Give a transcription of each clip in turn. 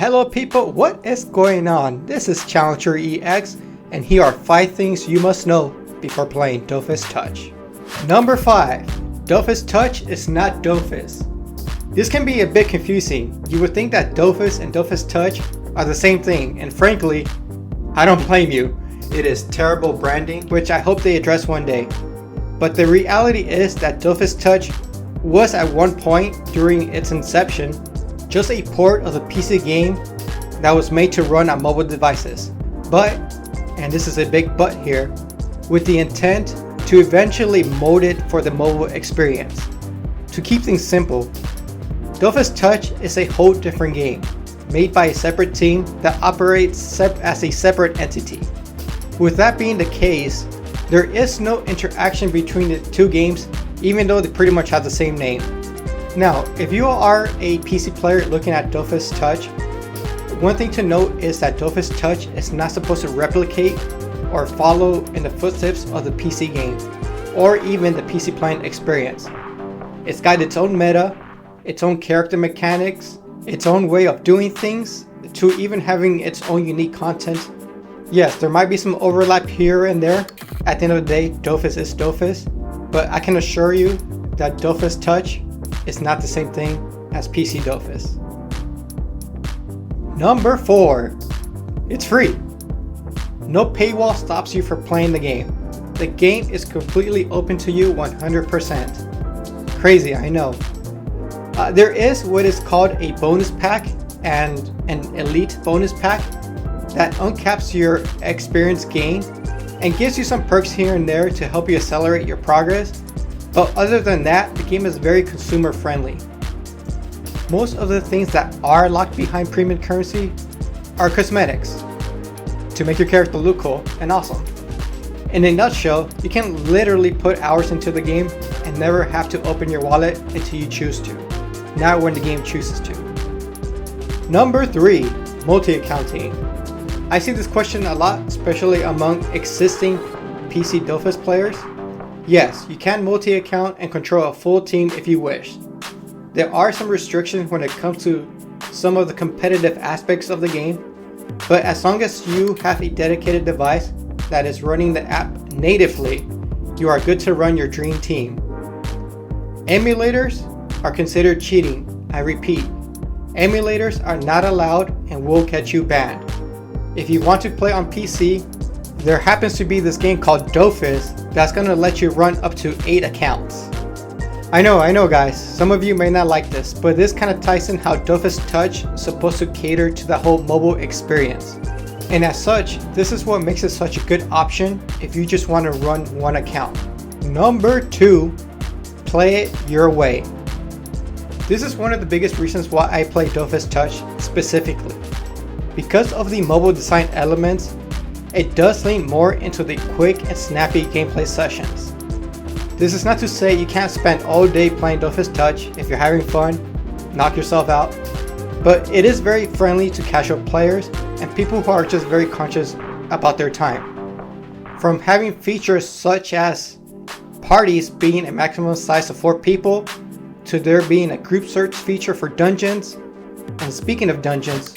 Hello people, what is going on? This is Challenger EX, and here are 5 things you must know before playing Dofus Touch. Number 5. Dofus Touch is not Dofus. This can be a bit confusing. You would think that Dofus and Dofus Touch are the same thing, and frankly, I don't blame you. It is terrible branding, which I hope they address one day. But the reality is that Dofus Touch was at one point during its inception just a port of the PC game that was made to run on mobile devices. But, and this is a big but here, with the intent to eventually mold it for the mobile experience. To keep things simple, Dofus Touch is a whole different game, made by a separate team that operates as a separate entity. With that being the case, there is no interaction between the two games, even though they pretty much have the same name. Now, if you are a PC player looking at Dofus Touch, one thing to note is that Dofus Touch is not supposed to replicate or follow in the footsteps of the PC game, or even the PC playing experience. It's got its own meta, its own character mechanics, its own way of doing things, to even having its own unique content. Yes, there might be some overlap here and there. At the end of the day, Dofus is Dofus, but I can assure you that Dofus Touch is not the same thing as PC Dofus. Number 4. It's free. No paywall stops you from playing the game. The game is completely open to you 100%. Crazy, I know. There is what is called a bonus pack and an elite bonus pack that uncaps your experience gain and gives you some perks here and there to help you accelerate your progress. But other than that, the game is very consumer friendly. Most of the things that are locked behind premium currency are cosmetics to make your character look cool and awesome. In a nutshell, you can literally put hours into the game and never have to open your wallet until you choose to, not when the game chooses to. Number 3. Multi-accounting. I see this question a lot, especially among existing PC Dofus players. Yes, you can multi-account and control a full team if you wish. There are some restrictions when it comes to some of the competitive aspects of the game, but as long as you have a dedicated device that is running the app natively, you are good to run your dream team. Emulators are considered cheating. I repeat, emulators are not allowed and will get you banned. If you want to play on PC, there happens to be this game called Dofus that's gonna let you run up to 8 accounts. I know guys, some of you may not like this, but this kind of ties in how Dofus Touch is supposed to cater to the whole mobile experience. And as such, this is what makes it such a good option if you just want to run one account. Number 2, play it your way. This is one of the biggest reasons why I play Dofus Touch specifically. Because of the mobile design elements, it does lean more into the quick and snappy gameplay sessions. This is not to say you can't spend all day playing Dofus Touch if you're having fun, knock yourself out, but it is very friendly to casual players and people who are just very conscious about their time. From having features such as parties being a maximum size of 4 people, to there being a group search feature for dungeons, and speaking of dungeons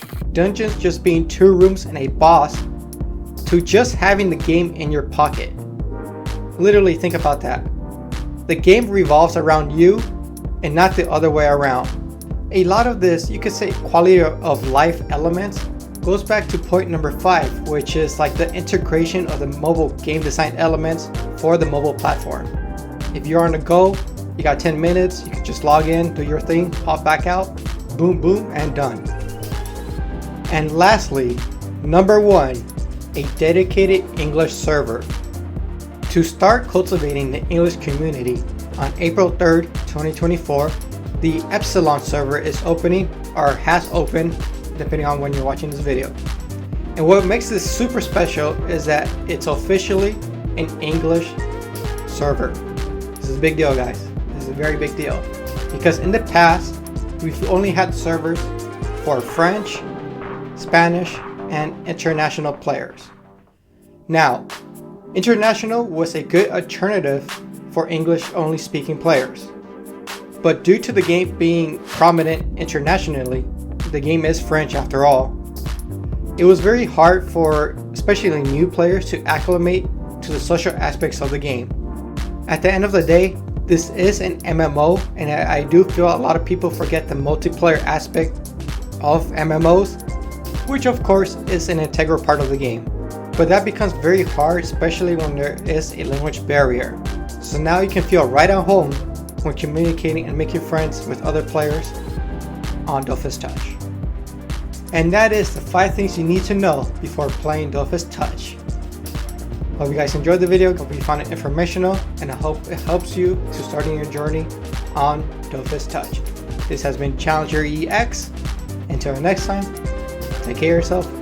just being 2 rooms and a boss, to just having the game in your pocket. Literally think about that. The game revolves around you and not the other way around. A lot of this, you could say, quality of life elements goes back to point number 5, which is like the integration of the mobile game design elements for the mobile platform. If you're on the go, you got 10 minutes, you can just log in, do your thing, pop back out, boom boom, and done. And lastly, number 1, a dedicated English server. To start cultivating the English community, on April 3rd, 2024, the Epsilon server is opening, or has opened, depending on when you're watching this video. And what makes this super special is that it's officially an English server. This is a big deal, guys. This is a very big deal. Because in the past, we've only had servers for French, Spanish, and international players. Now, international was a good alternative for English only speaking players. But due to the game being prominent internationally, the game is French after all. It was very hard for especially new players to acclimate to the social aspects of the game. At the end of the day, this is an MMO, and I do feel a lot of people forget the multiplayer aspect of MMOs, which of course is an integral part of the game. But that becomes very hard, especially when there is a language barrier. So now you can feel right at home when communicating and making friends with other players on Dofus Touch. And that is the 5 things you need to know before playing Dofus Touch. Hope you guys enjoyed the video, hope you found it informational, and I hope it helps you to starting your journey on Dofus Touch. This has been Challenger EX. Until next time, take care of yourself